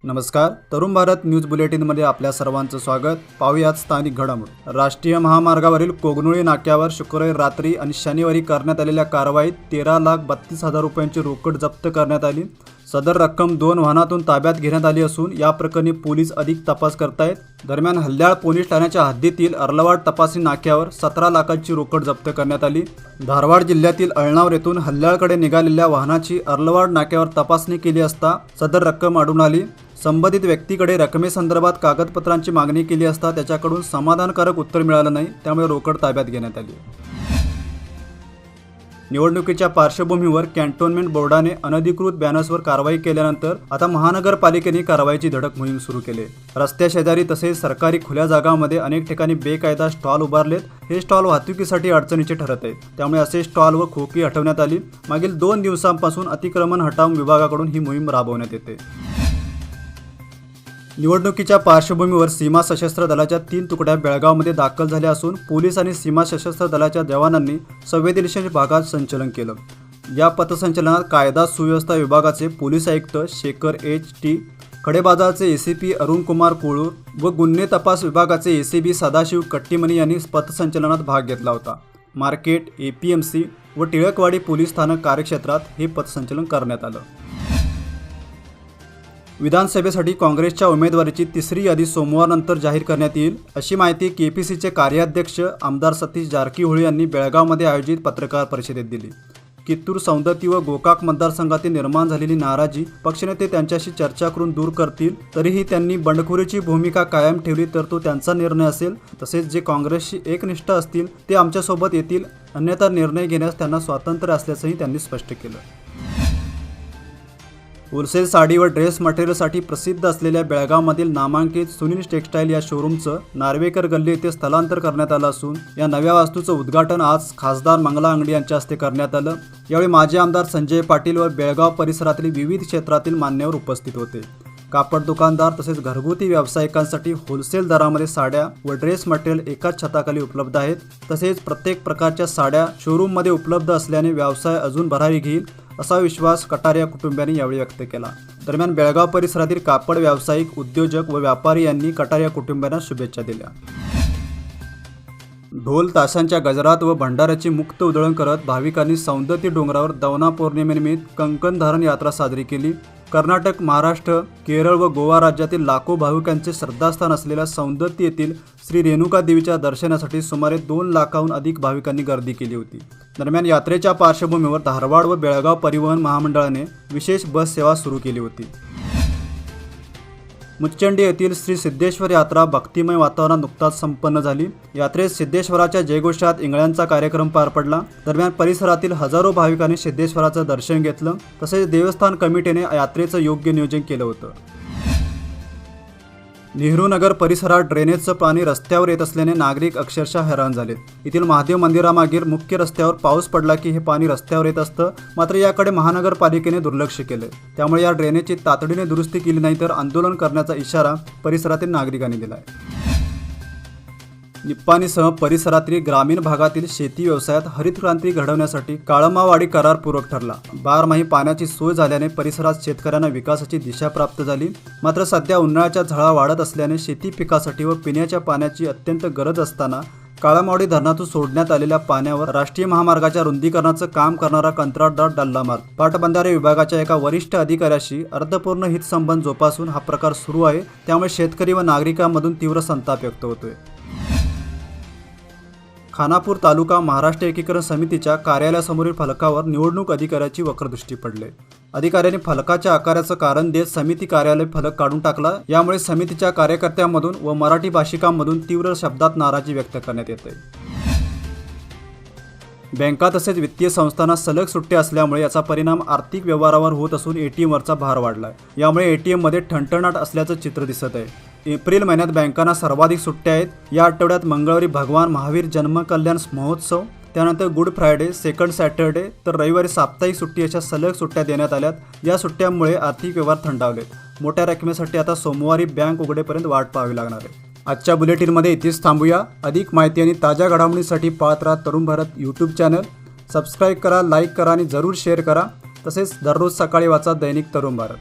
नमस्कार, तरुण भारत न्यूज बुलेटिनमध्ये आपल्या सर्वांचं स्वागत. पाहूयात स्थानिक घडामोडी. राष्ट्रीय महामार्गावरील कोगनोळी नाक्यावर शुक्रवारी रात्री आणि शनिवारी करण्यात आलेल्या कारवाईत 13,32,000 रुपयांची रोकड जप्त करण्यात आली. सदर रक्कम 2 वाहनातून ताब्यात घेण्यात आली असून या प्रकरणी पोलीस अधिक तपास करतायत. दरम्यान हल्ल्याळ पोलीस ठाण्याच्या हद्दीतील अर्लवाड तपासणी नाक्यावर 17 लाखांची रोकड जप्त करण्यात आली. धारवाड जिल्ह्यातील अळणावर येथून हल्ल्याळकडे निघालेल्या वाहनाची अर्लवाड नाक्यावर तपासणी केली असता सदर रक्कम आढळून आली. संबंधित व्यक्तीकडे रकमेसंदर्भात कागदपत्रांची मागणी केली असता त्याच्याकडून समाधानकारक उत्तर मिळालं नाही, त्यामुळे रोकड ताब्यात घेण्यात आली. निवडणुकीच्या पार्श्वभूमीवर कॅन्टोन्मेंट बोर्डाने अनधिकृत बॅनर्सवर कारवाई केल्यानंतर आता महानगरपालिकेने कारवाईची धडक मोहीम सुरू केली. रस्त्याशेजारी तसेच सरकारी खुल्या जागांमध्ये अनेक ठिकाणी बेकायदा स्टॉल उभारलेत. हे स्टॉल वाहतुकीसाठी अडचणीचे ठरत आहेत, त्यामुळे असे स्टॉल व खोकी हटवण्यात आली. मागील 2 दिवसांपासून अतिक्रमण हटाव विभागाकडून ही मोहीम राबवण्यात येते. निवडणुकीच्या पार्श्वभूमीवर सीमा सशस्त्र दलाच्या 3 तुकड्या बेळगावमध्ये दाखल झाल्या असून पोलीस आणि सीमा सशस्त्र दलाच्या जवानांनी संवेदनशील भागात संचलन केलं. या पथसंचलनात कायदा सुव्यवस्था विभागाचे पोलीस आयुक्त शेखर H.T. खडेबाजारचे ACP अरुण कुमार कोळूर व गुन्हे तपास विभागाचे ACP सदाशिव कट्टीमणी यांनी पथसंचलनात भाग घेतला होता. मार्केट, APMC व टिळकवाडी पोलीस स्थानक कार्यक्षेत्रात हे पथसंचलन करण्यात आलं. विधानसभेसाठी काँग्रेसच्या उमेदवारीची 3री यादी सोमवारनंतर जाहीर करण्यात येईल, अशी माहिती KPCचे कार्याध्यक्ष आमदार सतीश जारकीहोळी यांनी बेळगावमध्ये आयोजित पत्रकार परिषदेत दिली. कित्तूर, सौंदती व गोकाक मतदारसंघातील निर्माण झालेली नाराजी पक्षनेते त्यांच्याशी चर्चा करून दूर करतील. तरीही त्यांनी बंडखोरीची भूमिका कायम ठेवली तर तो त्यांचा निर्णय असेल. तसेच जे काँग्रेसशी एकनिष्ठ असतील ते आमच्यासोबत येतील, अन्यथा निर्णय घेण्यास त्यांना स्वातंत्र्य असल्याचंही त्यांनी स्पष्ट केलं. होलसेल साडी व ड्रेस मटेरियलसाठी प्रसिद्ध असलेल्या बेळगावमधील नामांकित सुनील टेक्स्टाईल या शोरूमचं नार्वेकर गल्ली येथे स्थलांतर करण्यात आलं असून या नव्या वास्तूचं उद्घाटन आज खासदार मंगला अंगडी यांच्या हस्ते करण्यात आलं. यावेळी माजी आमदार संजय पाटील व बेळगाव परिसरातील विविध क्षेत्रातील मान्यवर उपस्थित होते. कापड दुकानदार तसेच घरगुती व्यावसायिकांसाठी होलसेल दरामध्ये साड्या व ड्रेस मटेरियल एकाच छताखाली उपलब्ध आहेत. तसेच प्रत्येक प्रकारच्या साड्या शोरूममध्ये उपलब्ध असल्याने व्यवसाय अजून भरारी घेईल, असा विश्वास कटारिया कुटुंबियांनी यावेळी व्यक्त केला. दरम्यान बेळगाव परिसरातील कापड व्यावसायिक, उद्योजक व व्यापारी यांनी कटारिया कुटुंबियांना शुभेच्छा दिल्या. ढोल ताशांच्या गजरात व भंडाऱ्याची मुक्त उधळण करत भाविकांनी सौंदती डोंगरावर दवना पौर्णिमेनिमित्त कंकण धारण यात्रा साजरी केली. कर्नाटक, महाराष्ट्र, केरळ व गोवा राज्यातील लाखो भाविकांचे श्रद्धास्थान असलेल्या सौंदती येथील श्री रेणुका देवीच्या दर्शनासाठी सुमारे 2 लाखाहून अधिक भाविकांनी गर्दी केली होती. दरम्यान यात्रेच्या पार्श्वभूमीवर धारवाड व बेळगाव परिवहन महामंडळाने विशेष बस सेवा सुरू केली होती. मुचंडी येथील श्री सिद्धेश्वर यात्रा भक्तिमय वातावरणात नुकताच संपन्न झाली. यात्रेत सिद्धेश्वराच्या जयघोषात इंगळ्यांचा कार्यक्रम पार पडला. दरम्यान परिसरातील हजारो भाविकांनी सिद्धेश्वराचं दर्शन घेतलं. तसेच देवस्थान कमिटीने यात्रेचं योग्य नियोजन केलं होतं. नेहरू नगर परिसरात ड्रेनेजचं पाणी रस्त्यावर येत असल्याने नागरिक अक्षरशः हैराण झालेत. येथील महादेव मंदिरामागील मुख्य रस्त्यावर पाऊस पडला की हे पाणी रस्त्यावर येत असतं, मात्र याकडे महानगरपालिकेने दुर्लक्ष केले. त्यामुळे या ड्रेनेजची तातडीने दुरुस्ती केली नाही तर आंदोलन करण्याचा इशारा परिसरातील नागरिकांनी दिला आहे. निप्पाणीसह परिसरातील ग्रामीण भागातील शेती व्यवसायात हरित क्रांती घडवण्यासाठी काळमावाडी करार पूरक ठरला. बारमाही पाण्याची सोय झाल्याने परिसरात शेतकऱ्यांना विकासाची दिशा प्राप्त झाली. मात्र सध्या उन्हाळ्याच्या झळा वाढत असल्याने शेती पिकासाठी व पिण्याच्या पाण्याची अत्यंत गरज असताना काळमावाडी धरणातून सोडण्यात आलेल्या पाण्यावर राष्ट्रीय महामार्गाच्या रुंदीकरणाचं काम करणारा कंत्राटदार डल्ला मारत पाटबंधारे विभागाच्या एका वरिष्ठ अधिकाऱ्याशी अर्थपूर्ण हितसंबंध जोपासून हा प्रकार सुरू आहे. त्यामुळे शेतकरी व नागरिकांमधून तीव्र संताप व्यक्त होतोय. खानापूर तालुका महाराष्ट्र एकीकरण समितीच्या कार्यालयासमोरील फलकावर निवडणूक अधिकाऱ्याची वक्रदृष्टी पडली. अधिकाऱ्यांनी फलकाच्या आकाराचं कारण देत समिती कार्यालय फलक काढून टाकला. यामुळे समितीच्या कार्यकर्त्यांमधून व मराठी भाषिकांमधून तीव्र शब्दात नाराजी व्यक्त करण्यात येते. बँका तसेच वित्तीय संस्थांना सलग सुट्ट्या असल्यामुळे याचा परिणाम आर्थिक व्यवहारावर होत असून ATMवरचा भार वाढला आहे. यामुळे ATMमध्ये ठणठणाट असल्याचं चित्र दिसत आहे. एप्रिल महिन्यात बँकांना सर्वाधिक सुट्ट्या आहेत. या आठवड्यात मंगळवारी भगवान महावीर जन्म कल्याण महोत्सव, त्यानंतर गुड फ्रायडे, सेकंड सॅटर्डे तर रविवारी साप्ताहिक सुट्टी अशा सलग सुट्ट्या देण्यात आल्यात. या सुट्ट्यांमुळे आर्थिक व्यवहार थंडावलेत. मोठ्या रकमेसाठी आता सोमवारी बँक उघडेपर्यंत वाट पाहावी लागणार आहे. आजच्या बुलेटिनमध्ये इथेच थांबूया. अधिक माहिती आणि ताज्या घडामोडींसाठी पाहत राहा Tarun Bharat YouTube channel. Subscribe करा, लाईक करा आणि जरूर शेअर करा. तसेच दररोज सकाळी वाचा दैनिक तरुण भारत.